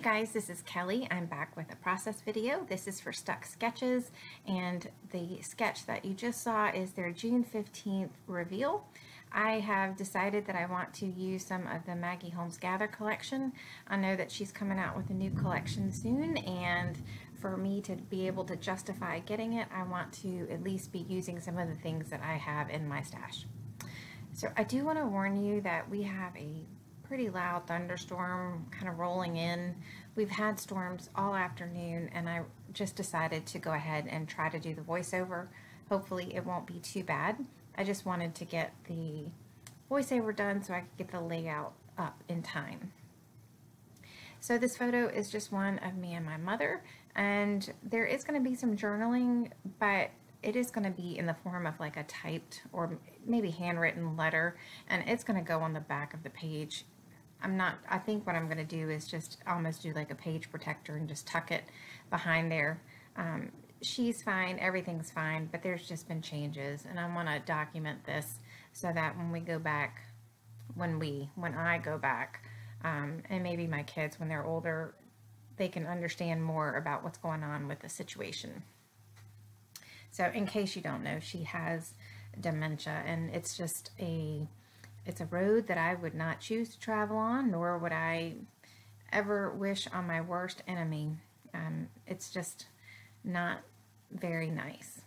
guys, this is Kelly. I'm back with a process video. This is for Stuck Sketches, and the sketch that you just saw is their June 15th reveal. I have decided that I want to use some of the Maggie Holmes Gather collection. I know that she's coming out with a new collection soon, and for me to be able to justify getting it, I want to at least be using some of the things that I have in my stash. So I do want to warn you that we have a pretty loud thunderstorm kind of rolling in. We've had storms all afternoon, and I just decided to go ahead and try to do the voiceover. Hopefully it won't be too bad. I just wanted to get the voiceover done so I could get the layout up in time. So this photo is just one of me and my mother, and there is going to be some journaling, but it is going to be in the form of like a typed or maybe handwritten letter, and it's going to go on the back of the page. I think what I'm going to do is just almost do like a page protector and just tuck it behind there. She's fine, everything's fine, but there's just been changes, and I want to document this so that when we go back, when I go back, and maybe my kids when they're older, they can understand more about what's going on with the situation. So in case you don't know, she has dementia, and it's just it's a road that I would not choose to travel on, nor would I ever wish on my worst enemy. It's just not very nice.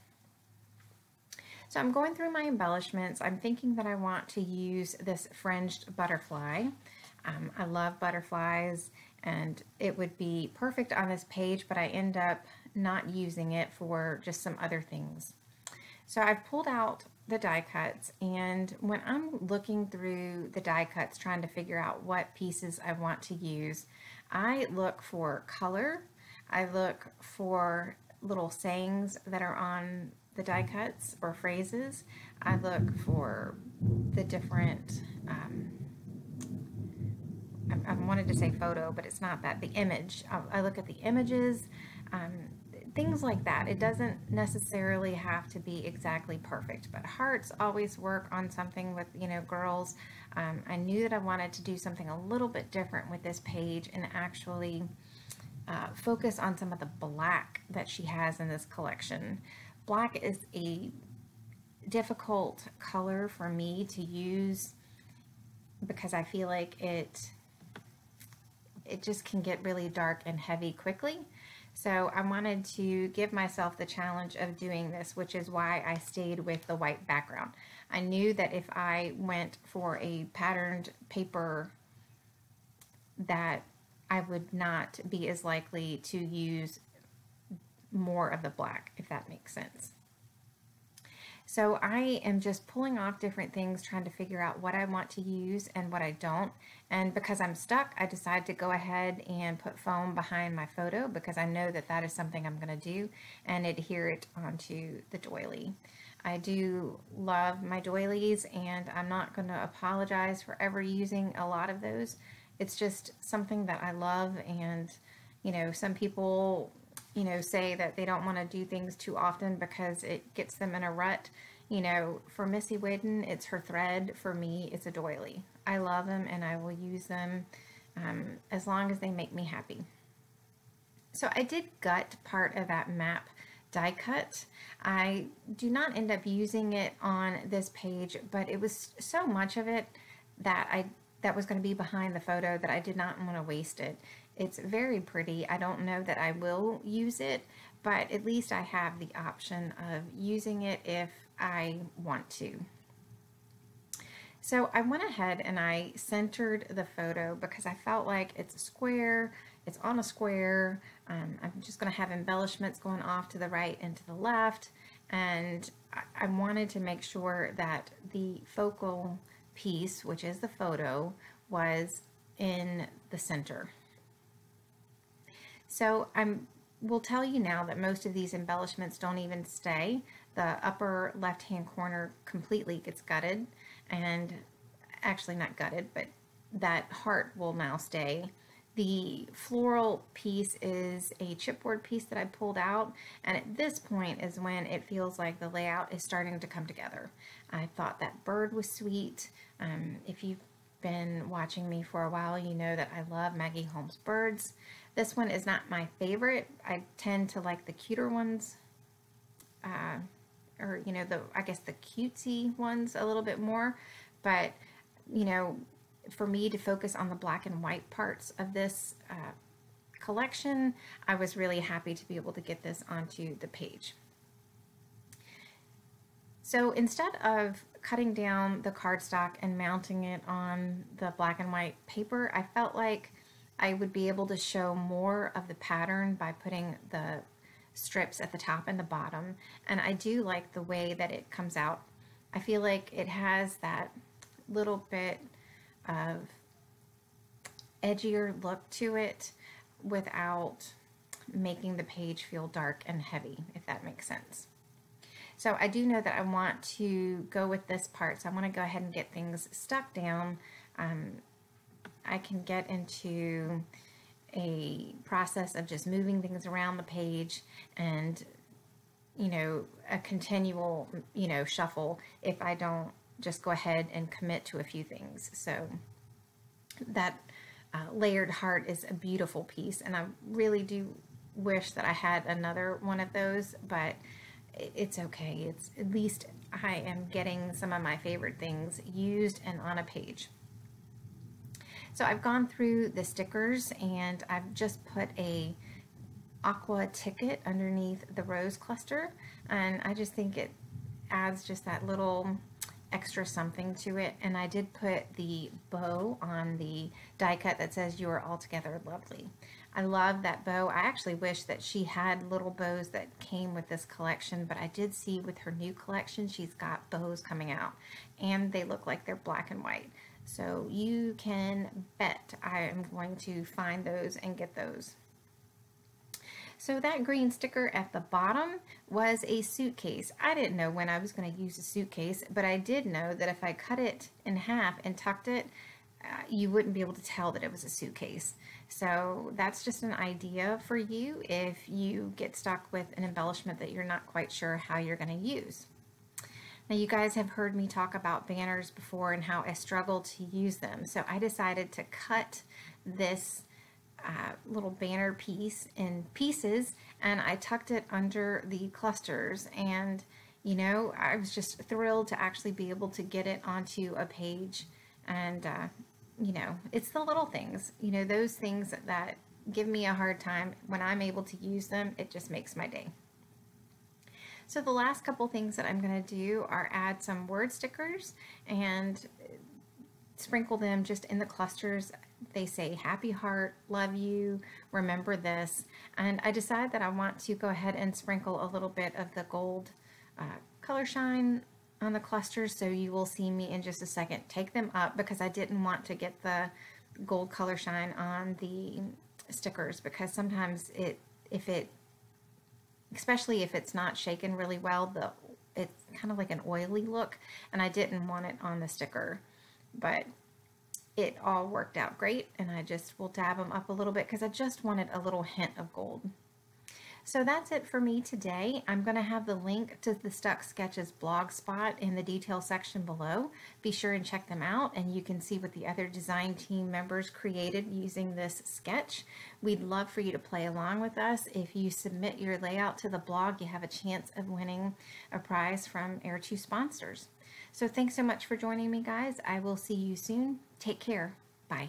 So I'm going through my embellishments. I'm thinking that I want to use this fringed butterfly. I love butterflies, and it would be perfect on this page, but I end up not using it for just some other things. So I've pulled out the die cuts, and when I'm looking through the die cuts trying to figure out what pieces I want to use, I look for color. I look for little sayings that are on the die cuts or phrases. I look for the different I wanted to say photo, but it's not that, the image. I look at the images, things like that. It doesn't necessarily have to be exactly perfect, but hearts always work on something with, girls. I knew that I wanted to do something a little bit different with this page and actually focus on some of the black that she has in this collection. Black is a difficult color for me to use because I feel like it just can get really dark and heavy quickly. So I wanted to give myself the challenge of doing this, which is why I stayed with the white background. I knew that if I went for a patterned paper that I would not be as likely to use more of the black, if that makes sense. So I am just pulling off different things, trying to figure out what I want to use and what I don't. And because I'm stuck, I decided to go ahead and put foam behind my photo because I know that that is something I'm going to do, and adhere it onto the doily. I do love my doilies, and I'm not going to apologize for ever using a lot of those. It's just something that I love, and some people say that they don't want to do things too often because it gets them in a rut. For Missy Whidden, it's her thread. For me, it's a doily. I love them, and I will use them as long as they make me happy. So I did gut part of that map die cut. I do not end up using it on this page, but it was so much of it that was going to be behind the photo that I did not want to waste it. It's very pretty. I don't know that I will use it, but at least I have the option of using it if I want to. So I went ahead and I centered the photo because I felt like it's a square, it's on a square. I'm just going to have embellishments going off to the right and to the left, and I wanted to make sure that the focal piece, which is the photo, was in the center. So will tell you now that most of these embellishments don't even stay. The upper left-hand corner completely gets gutted, and actually not gutted, but that heart will now stay. The floral piece is a chipboard piece that I pulled out, and at this point is when it feels like the layout is starting to come together. I thought that bird was sweet. If you've been watching me for a while, you know that I love Maggie Holmes birds. This one is not my favorite. I tend to like the cuter ones, or you know, I guess the cutesy ones a little bit more. But you know, for me to focus on the black and white parts of this collection, I was really happy to be able to get this onto the page. So instead of cutting down the cardstock and mounting it on the black and white paper, I felt like I would be able to show more of the pattern by putting the strips at the top and the bottom. And I do like the way that it comes out. I feel like it has that little bit of edgier look to it without making the page feel dark and heavy, if that makes sense. So I do know that I want to go with this part, so I want to go ahead and get things stuck down. I can get into a process of just moving things around the page and, you know, a continual, you know, shuffle if I don't just go ahead and commit to a few things. So that layered heart is a beautiful piece, and I really do wish that I had another one of those, but it's okay. It's at least I am getting some of my favorite things used and on a page. So I've gone through the stickers and I've just put a aqua ticket underneath the rose cluster, and I just think it adds just that little extra something to it. And I did put the bow on the die cut that says "You Are Altogether Lovely." I love that bow. I actually wish that she had little bows that came with this collection, but I did see with her new collection she's got bows coming out, and they look like they're black and white. So you can bet I am going to find those and get those. So that green sticker at the bottom was a suitcase. I didn't know when I was going to use a suitcase, but I did know that if I cut it in half and tucked it, you wouldn't be able to tell that it was a suitcase. So that's just an idea for you if you get stuck with an embellishment that you're not quite sure how you're going to use. Now, you guys have heard me talk about banners before and how I struggle to use them. So I decided to cut this little banner piece in pieces, and I tucked it under the clusters. And, you know, I was just thrilled to actually be able to get it onto a page. And, you know, it's the little things, you know, those things that give me a hard time. When I'm able to use them, it just makes my day. So the last couple things that I'm going to do are add some word stickers and sprinkle them just in the clusters. They say happy heart, love you, remember this. And I decided that I want to go ahead and sprinkle a little bit of the gold color shine on the clusters. So you will see me in just a second take them up, because I didn't want to get the gold color shine on the stickers, because sometimes especially if it's not shaken really well, it's kind of like an oily look, and I didn't want it on the sticker. But it all worked out great, and I just will dab them up a little bit because I just wanted a little hint of gold. So that's it for me today. I'm going to have the link to the Stuck Sketches blog spot in the detail section below. Be sure and check them out, and you can see what the other design team members created using this sketch. We'd love for you to play along with us. If you submit your layout to the blog, you have a chance of winning a prize from Air2 sponsors. So thanks so much for joining me, guys. I will see you soon. Take care. Bye.